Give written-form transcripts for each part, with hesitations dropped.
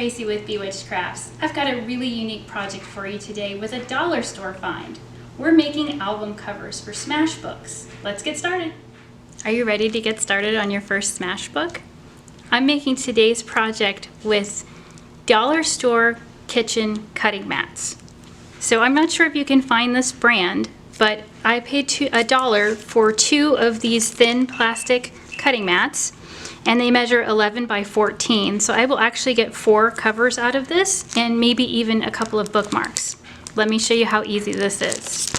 Tracy with Bewitched Crafts. I've got a really unique project for you today with a dollar store find. We're making album covers for smash books. Let's get started. Are you ready to get started on your first smash book? I'm making today's project with dollar store kitchen cutting mats. So I'm not sure if you can find this brand, but I paid $1 for 2 of these thin plastic cutting mats, and they measure 11 by 14. So I will actually get 4 covers out of this and maybe even a couple of bookmarks. Let me show you how easy this is.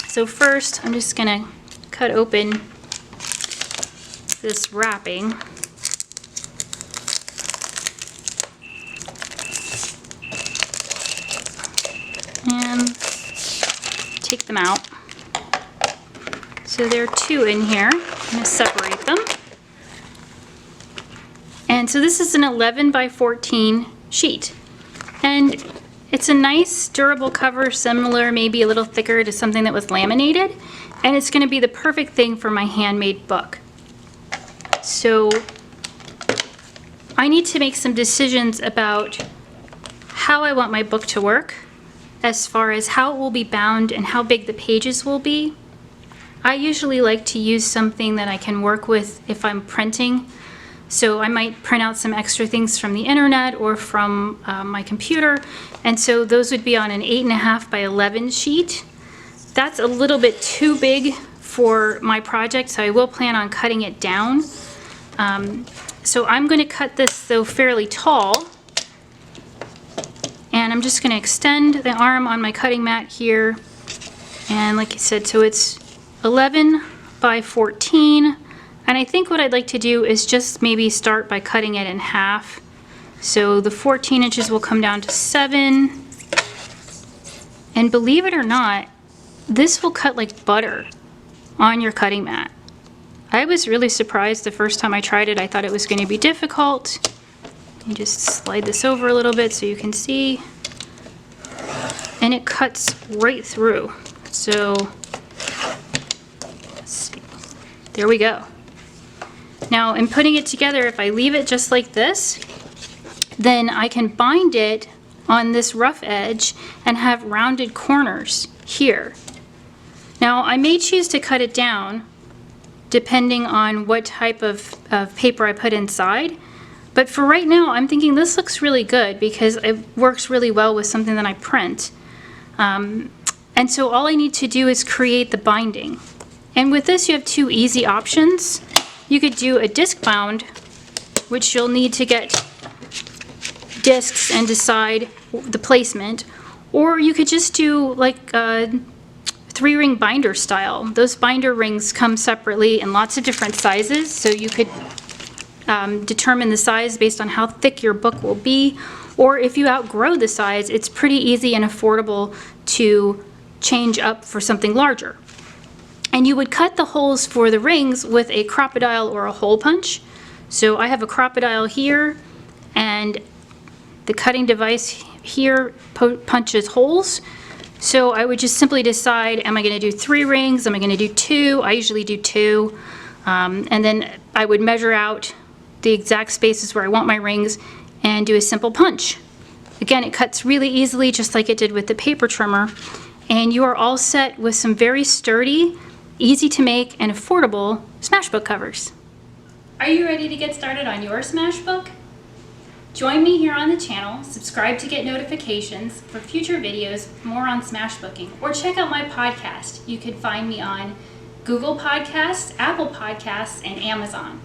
So first, I'm just gonna cut open this wrapping. And take them out. So there are 2 in here. I'm going to separate them. And so this is an 11 by 14 sheet. And it's a nice durable cover, similar, maybe a little thicker to something that was laminated. And it's going to be the perfect thing for my handmade book. So I need to make some decisions about how I want my book to work, as far as how it will be bound and how big the pages will be. I usually like to use something that I can work with if I'm printing. So I might print out some extra things from the internet or from my computer. And so those would be on an 8.5 by 11 sheet. That's a little bit too big for my project, so I will plan on cutting it down. So I'm going to cut this though fairly tall. And I'm just going to extend the arm on my cutting mat here. And like I said, so it's 11 by 14. And I think what I'd like to do is just maybe start by cutting it in half. So the 14 inches will come down to 7. And believe it or not, this will cut like butter on your cutting mat. I was really surprised the first time I tried it. I thought it was going to be difficult. You just slide this over a little bit so you can see. And it cuts right through. So, let's see. There we go. Now, in putting it together, if I leave it just like this, then I can bind it on this rough edge and have rounded corners here. Now, I may choose to cut it down depending on what type of paper I put inside. But for right now, I'm thinking this looks really good because it works really well with something that I print. And so all I need to do is create the binding. And with this, you have 2 easy options. You could do a disc bound, which you'll need to get discs and decide the placement. Or you could just do like a 3-ring binder style. Those binder rings come separately in lots of different sizes, so you could determine the size based on how thick your book will be, or if you outgrow the size, it's pretty easy and affordable to change up for something larger. And you would cut the holes for the rings with a crocodile or a hole punch. So I have a crocodile here, and the cutting device here punches holes. So I would just simply decide, am I going to do 3 rings? Am I going to do 2? I usually do 2. And then I would measure out the exact spaces where I want my rings and do a simple punch. Again, it cuts really easily, just like it did with the paper trimmer, and you are all set with some very sturdy, easy to make, and affordable smash book covers. Are you ready to get started on your smash book? Join me here on the channel, subscribe to get notifications for future videos more on smash booking, or check out my podcast. You can find me on Google Podcasts, Apple Podcasts, and Amazon.